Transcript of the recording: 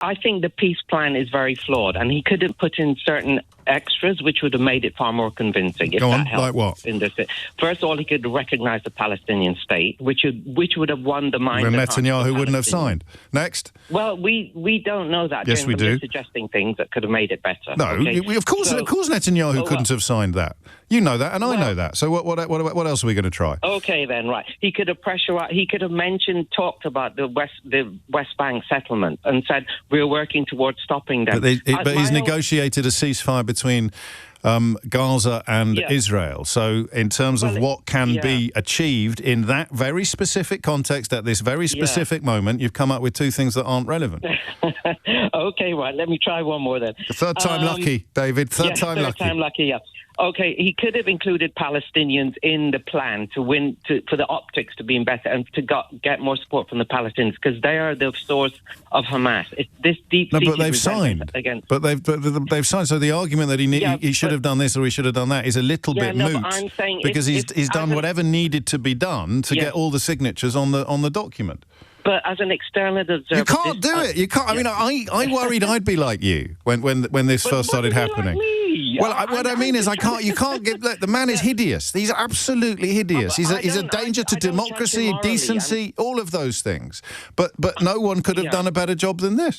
I think the peace plan is very flawed, and he could have put in certain extras which would have made it far more convincing. If Go on, that helped like what? in this. First of all, he could recognise the Palestinian state, which would have won the mind. When and hearts of Netanyahu the wouldn't have Palestinians. signed. Next. Well, we don't know that. Yes, James. we I'm do. just suggesting things that could have made it better. No, okay? of course Netanyahu couldn't have signed that. You know that, and I know that. So what else are we going to try? Okay, then, right. He could have pressurized. He could have talked about the West Bank settlement and said we're working towards stopping them. But he's negotiated a ceasefire between Gaza and Israel. So in terms of what can be achieved in that very specific context at this very specific moment, you've come up with two things that aren't relevant. Okay, right. Let me try one more then. Third time lucky, David. Third time lucky. Third time lucky, yeah. Okay, he could have included Palestinians in the plan to win, for the optics to be better and to get more support from the Palestinians, because they are the source of Hamas. It's this deep. No, but they've signed. But they've signed. So the argument that he should have done this or he should have done that is a little bit moot. But I'm saying because he's done whatever needed to be done to get all the signatures on the document. But as an external observer, you can't do it. You can't. I mean, I worried I'd be like you when this first started happening. Well, what I mean is, you can't get. Look, the man is hideous. He's absolutely hideous. He's a danger to democracy, decency, all of those things. But no one could have done a better job than this.